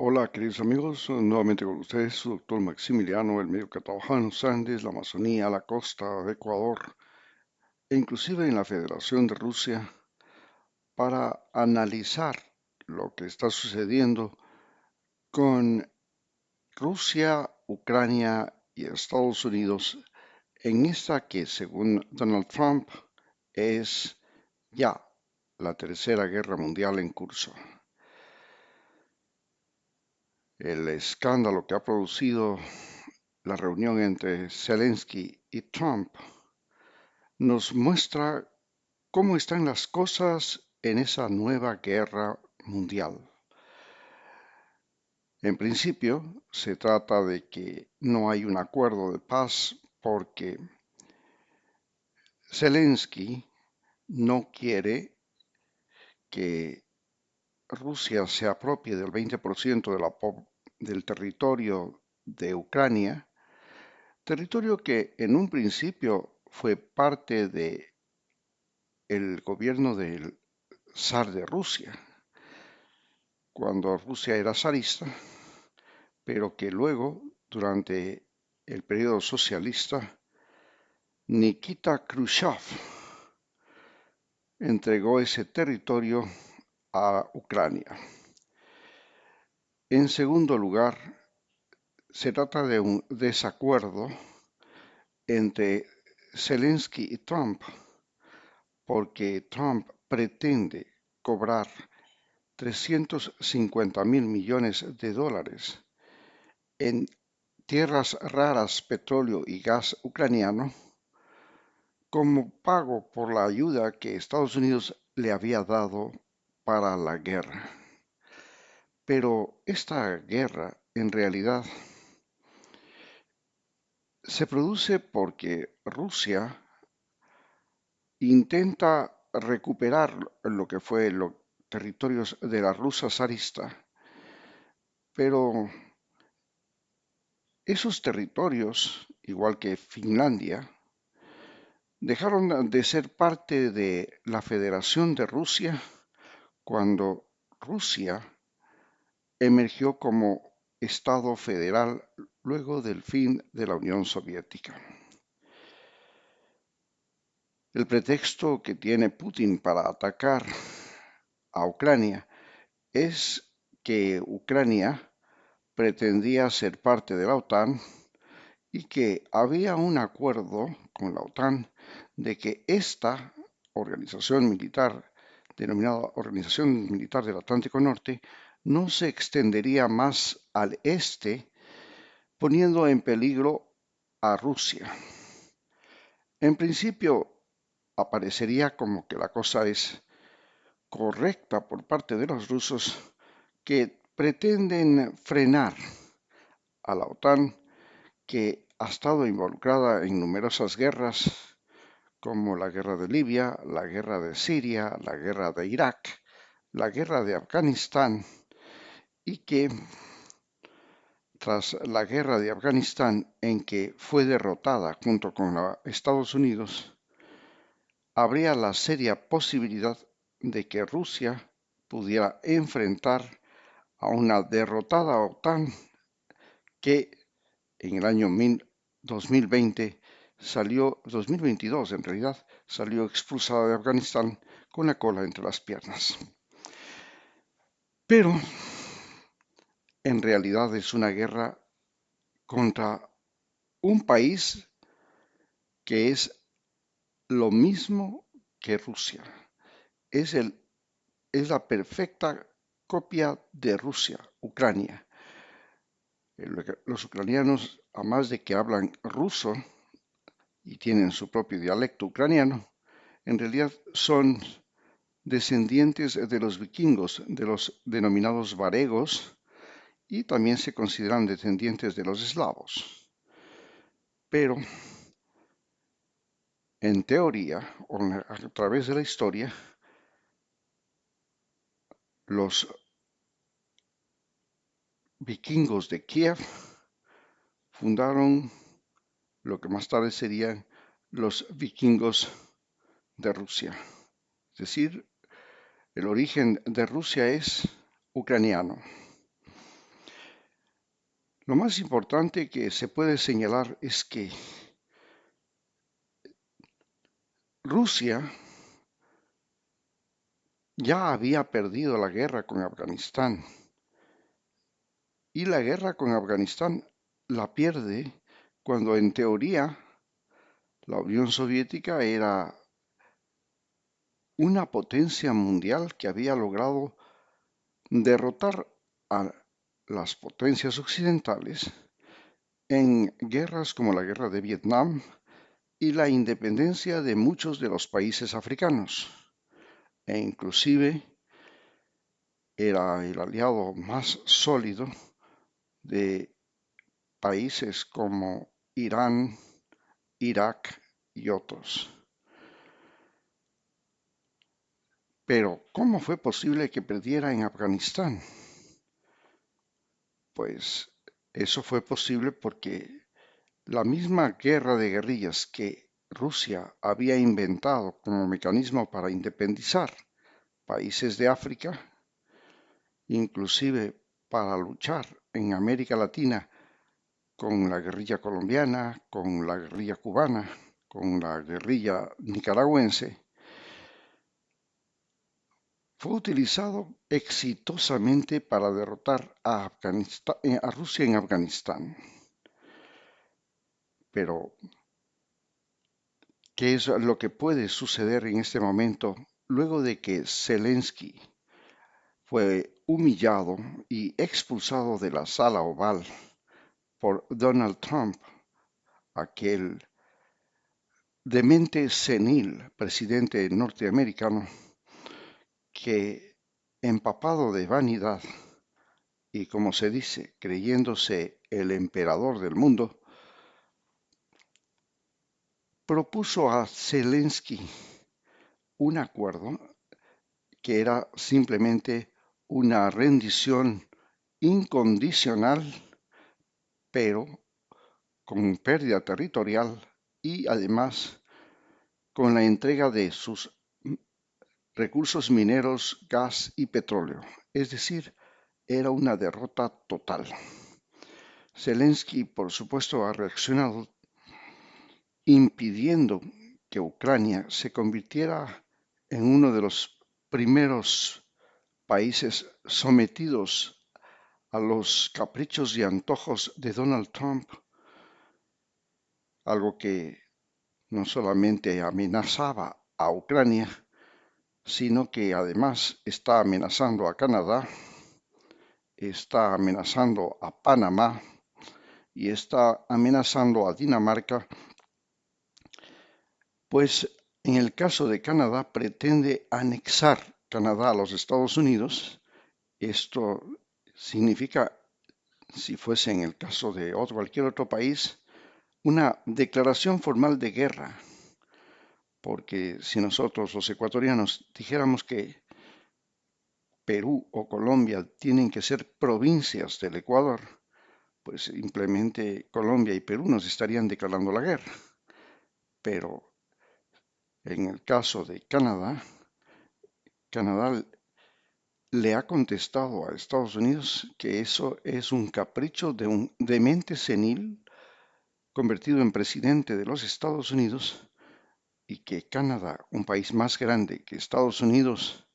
Hola, queridos amigos, nuevamente con ustedes, su doctor Maximiliano, el médico que ha trabajado en los Andes, la Amazonía, la costa de Ecuador e inclusive en la Federación de Rusia para analizar lo que está sucediendo con Rusia, Ucrania y Estados Unidos en esta que, según Donald Trump, es ya la tercera guerra mundial en curso. El escándalo que ha producido la reunión entre Zelensky y Trump nos muestra cómo están las cosas en esa nueva guerra mundial. En principio, se trata de que no hay un acuerdo de paz porque Zelensky no quiere que Rusia se apropie del 20% del territorio de Ucrania, territorio que en un principio fue parte de el gobierno del zar de Rusia, cuando Rusia era zarista, pero que luego, durante el periodo socialista, Nikita Khrushchev entregó ese territorio a Ucrania. En segundo lugar, se trata de un desacuerdo entre Zelensky y Trump, porque Trump pretende cobrar 350.000 millones de dólares en tierras raras, petróleo y gas ucraniano como pago por la ayuda que Estados Unidos le había dado para la guerra. Pero esta guerra en realidad se produce porque Rusia intenta recuperar lo que fue los territorios de la Rusia zarista, pero esos territorios, igual que Finlandia, dejaron de ser parte de la Federación de Rusia cuando Rusia emergió como Estado federal luego del fin de la Unión Soviética. El pretexto que tiene Putin para atacar a Ucrania es que Ucrania pretendía ser parte de la OTAN y que había un acuerdo con la OTAN de que esta organización militar, denominada Organización Militar del Atlántico Norte, no se extendería más al este, poniendo en peligro a Rusia. En principio, aparecería como que la cosa es correcta por parte de los rusos que pretenden frenar a la OTAN, que ha estado involucrada en numerosas guerras, como la guerra de Libia, la guerra de Siria, la guerra de Irak, la guerra de Afganistán, y que tras la guerra de Afganistán, en que fue derrotada junto con Estados Unidos, habría la seria posibilidad de que Rusia pudiera enfrentar a una derrotada OTAN que en el año 2022 en realidad, salió expulsada de Afganistán con la cola entre las piernas. Pero en realidad es una guerra contra un país que es lo mismo que Rusia. Es, es la perfecta copia de Rusia, Ucrania. Los ucranianos, además de que hablan ruso y tienen su propio dialecto ucraniano, en realidad son descendientes de los vikingos, de los denominados varegos, y también se consideran descendientes de los eslavos. Pero, en teoría, o a través de la historia, los vikingos de Kiev fundaron lo que más tarde serían los vikingos de Rusia. Es decir, el origen de Rusia es ucraniano. Lo más importante que se puede señalar es que Rusia ya había perdido la guerra con Afganistán y la guerra con Afganistán la pierde cuando en teoría la Unión Soviética era una potencia mundial que había logrado derrotar a las potencias occidentales en guerras como la guerra de Vietnam y la independencia de muchos de los países africanos, e inclusive era el aliado más sólido de países como Irán, Irak y otros. Pero, ¿cómo fue posible que perdiera en Afganistán? Pues eso fue posible porque la misma guerra de guerrillas que Rusia había inventado como mecanismo para independizar países de África, inclusive para luchar en América Latina con la guerrilla colombiana, con la guerrilla cubana, con la guerrilla nicaragüense, fue utilizado exitosamente para derrotar a Rusia en Afganistán. Pero, ¿qué es lo que puede suceder en este momento luego de que Zelensky fue humillado y expulsado de la sala oval por Donald Trump, aquel demente senil presidente norteamericano que, empapado de vanidad y, como se dice, creyéndose el emperador del mundo, propuso a Zelensky un acuerdo que era simplemente una rendición incondicional, pero con pérdida territorial y además con la entrega de sus recursos mineros, gas y petróleo. Es decir, era una derrota total. Zelensky, por supuesto, ha reaccionado impidiendo que Ucrania se convirtiera en uno de los primeros países sometidos a los caprichos y antojos de Donald Trump, algo que no solamente amenazaba a Ucrania, sino que además está amenazando a Canadá, está amenazando a Panamá y está amenazando a Dinamarca, pues en el caso de Canadá pretende anexar Canadá a los Estados Unidos. Esto significa, si fuese en el caso de cualquier otro país, una declaración formal de guerra, porque si nosotros los ecuatorianos dijéramos que Perú o Colombia tienen que ser provincias del Ecuador, pues simplemente Colombia y Perú nos estarían declarando la guerra. Pero en el caso de Canadá, Canadá le ha contestado a Estados Unidos que eso es un capricho de un demente senil convertido en presidente de los Estados Unidos y que Canadá, un país más grande que Estados Unidos,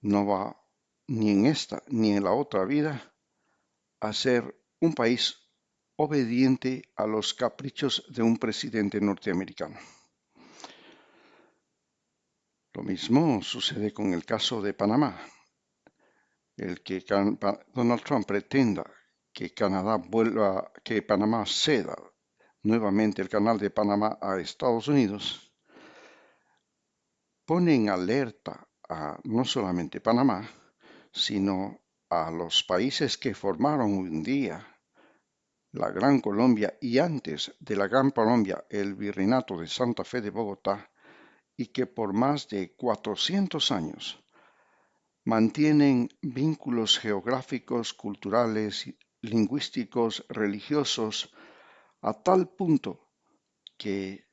no va ni en esta ni en la otra vida a ser un país obediente a los caprichos de un presidente norteamericano. Lo mismo sucede con el caso de Panamá. El que Donald Trump pretenda que que Panamá ceda nuevamente el canal de Panamá a Estados Unidos, pone en alerta a no solamente Panamá, sino a los países que formaron un día la Gran Colombia y antes de la Gran Colombia el Virreinato de Santa Fe de Bogotá, y que por más de 400 años mantienen vínculos geográficos, culturales, lingüísticos, religiosos, a tal punto que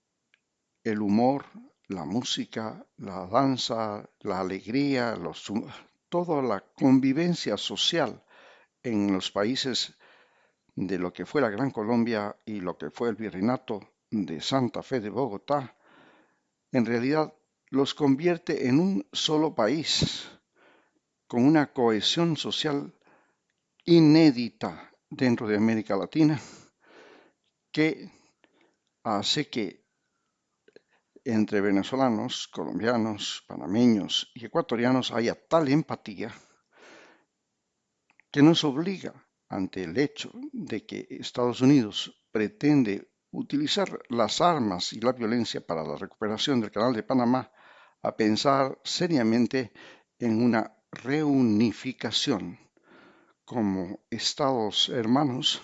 el humor, la música, la danza, la alegría, toda la convivencia social en los países de lo que fue la Gran Colombia y lo que fue el Virreinato de Santa Fe de Bogotá, en realidad los convierte en un solo país, con una cohesión social inédita dentro de América Latina, que hace que entre venezolanos, colombianos, panameños y ecuatorianos haya tal empatía que nos obliga, ante el hecho de que Estados Unidos pretende utilizar las armas y la violencia para la recuperación del Canal de Panamá, a pensar seriamente en una reunificación como Estados hermanos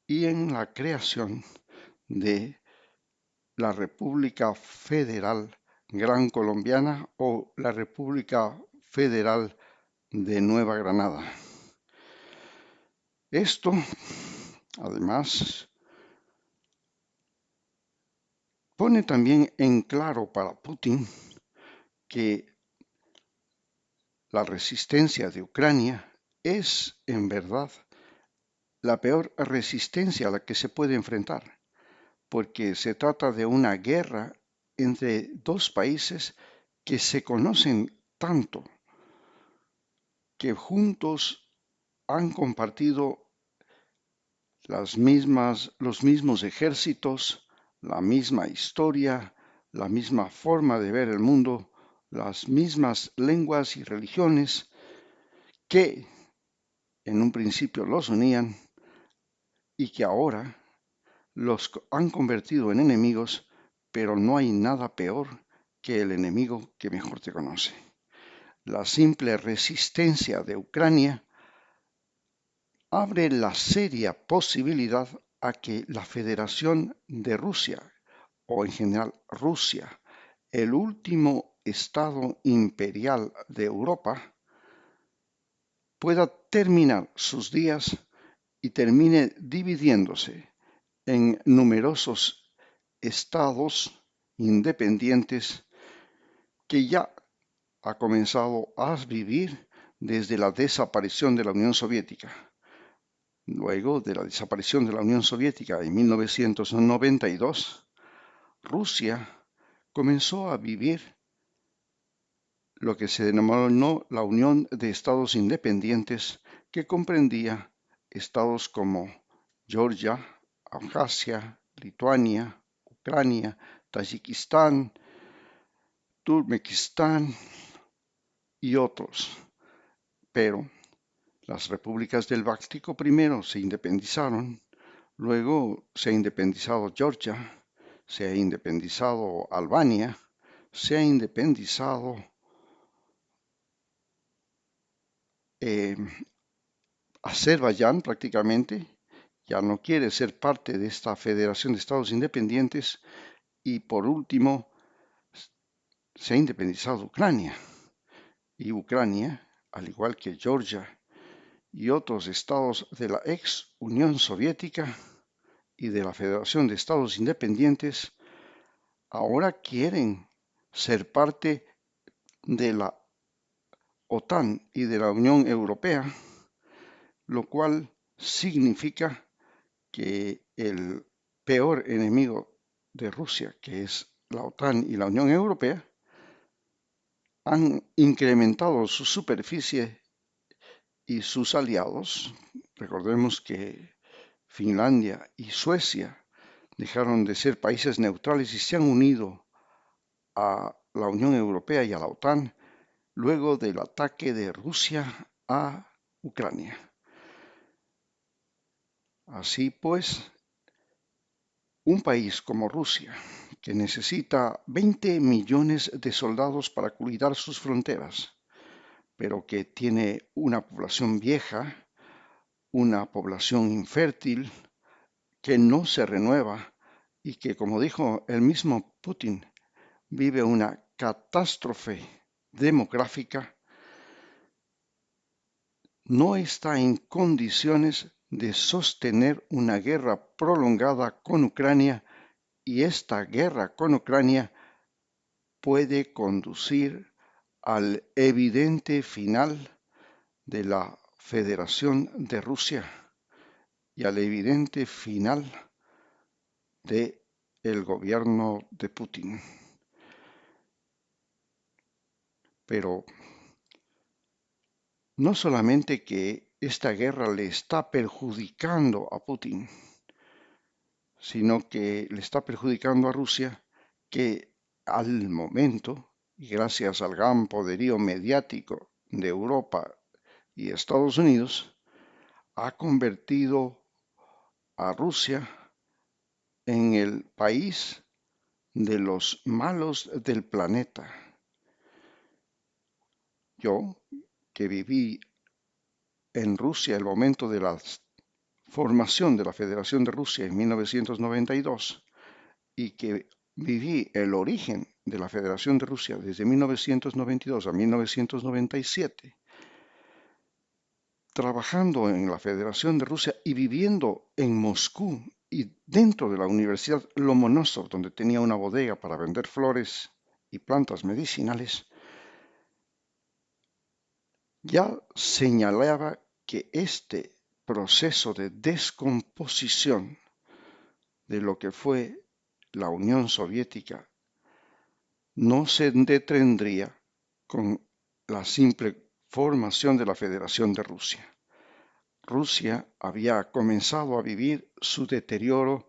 y en la creación de la República Federal Gran Colombiana o la República Federal de Nueva Granada. Esto, además, pone también en claro para Putin que la resistencia de Ucrania es, en verdad, la peor resistencia a la que se puede enfrentar, porque se trata de una guerra entre dos países que se conocen tanto, que juntos han compartido los mismos ejércitos, la misma historia, la misma forma de ver el mundo, las mismas lenguas y religiones que en un principio los unían y que ahora los han convertido en enemigos, pero no hay nada peor que el enemigo que mejor te conoce. La simple resistencia de Ucrania abre la seria posibilidad a que la Federación de Rusia, o en general Rusia, el último estado imperial de Europa, pueda terminar sus días y termine dividiéndose en numerosos estados independientes que ya ha comenzado a vivir desde la desaparición de la Unión Soviética. Luego de la desaparición de la Unión Soviética en 1992, Rusia comenzó a vivir lo que se denominó la Unión de Estados Independientes, que comprendía estados como Georgia, Abjasia, Lituania, Ucrania, Tayikistán, Turkmenistán y otros. Pero las repúblicas del Báltico primero se independizaron, luego se ha independizado Georgia, se ha independizado Albania, se ha independizado Azerbaiyán prácticamente, ya no quiere ser parte de esta Federación de Estados Independientes y por último se ha independizado Ucrania. Y Ucrania, al igual que Georgia y otros estados de la ex Unión Soviética y de la Federación de Estados Independientes, ahora quieren ser parte de la OTAN y de la Unión Europea, lo cual significa que el peor enemigo de Rusia, que es la OTAN y la Unión Europea, han incrementado su superficie y sus aliados. Recordemos que Finlandia y Suecia dejaron de ser países neutrales y se han unido a la Unión Europea y a la OTAN luego del ataque de Rusia a Ucrania. Así pues, un país como Rusia, que necesita 20 millones de soldados para cuidar sus fronteras, pero que tiene una población vieja, una población infértil, que no se renueva y que, como dijo el mismo Putin, vive una catástrofe demográfica, no está en condiciones de sostener una guerra prolongada con Ucrania y esta guerra con Ucrania puede conducir al evidente final de la Federación de Rusia y al evidente final del gobierno de Putin. Pero no solamente que esta guerra le está perjudicando a Putin, sino que le está perjudicando a Rusia, que al momento, y gracias al gran poderío mediático de Europa y Estados Unidos, ha convertido a Rusia en el país de los malos del planeta. Yo, que viví en Rusia el momento de la formación de la Federación de Rusia en 1992 y que viví el origen de la Federación de Rusia desde 1992 a 1997, trabajando en la Federación de Rusia y viviendo en Moscú y dentro de la Universidad Lomonosov, donde tenía una bodega para vender flores y plantas medicinales, ya señalaba que este proceso de descomposición de lo que fue la Unión Soviética no se detendría con la simple formación de la Federación de Rusia. Rusia había comenzado a vivir su deterioro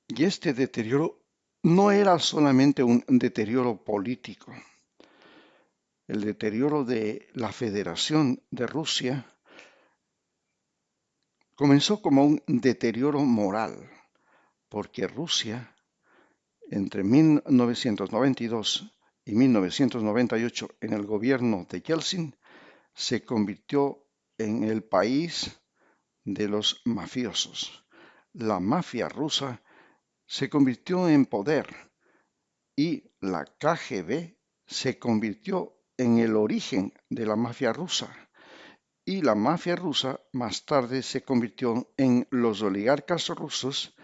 y este deterioro no era solamente un deterioro político. El deterioro de la Federación de Rusia comenzó como un deterioro moral, porque Rusia entre 1992 y 1998 en el gobierno de Yeltsin se convirtió en el país de los mafiosos. La mafia rusa se convirtió en poder y la KGB se convirtió en el origen de la mafia rusa. Y la mafia rusa más tarde se convirtió en los oligarcas rusos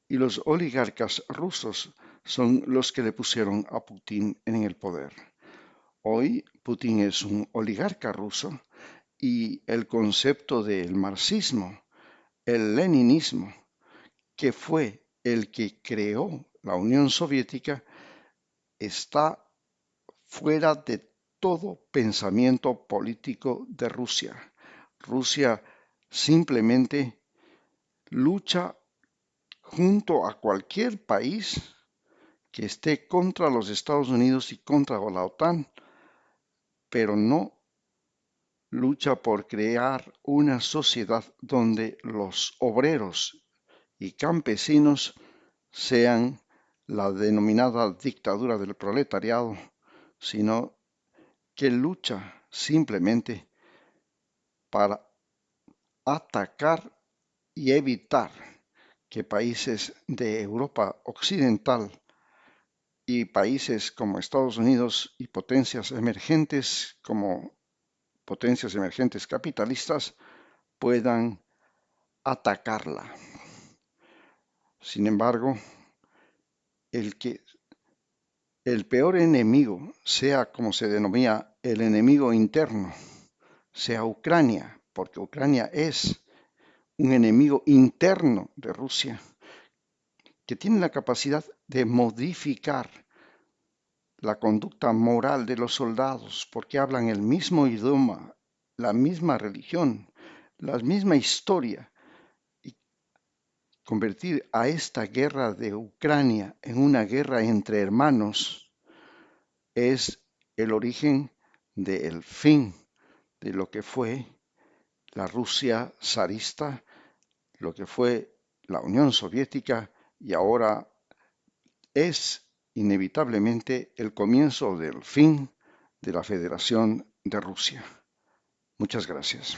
y los oligarcas rusos son los que le pusieron a Putin en el poder. Hoy Putin es un oligarca ruso y el concepto del marxismo, el leninismo, que fue el que creó la Unión Soviética, está fuera de todo pensamiento político de Rusia. Rusia simplemente lucha junto a cualquier país que esté contra los Estados Unidos y contra la OTAN, pero no lucha por crear una sociedad donde los obreros y campesinos sean la denominada dictadura del proletariado, sino que lucha simplemente para atacar y evitar que países de Europa Occidental y países como Estados Unidos y potencias emergentes como potencias emergentes capitalistas puedan atacarla. Sin embargo, el peor enemigo, sea como se denomina el enemigo interno, sea Ucrania, porque Ucrania es un enemigo interno de Rusia, que tiene la capacidad de modificar la conducta moral de los soldados, porque hablan el mismo idioma, la misma religión, la misma historia, y convertir a esta guerra de Ucrania en una guerra entre hermanos es el origen del fin de lo que fue la Rusia zarista, lo que fue la Unión Soviética y ahora es inevitablemente el comienzo del fin de la Federación de Rusia. Muchas gracias.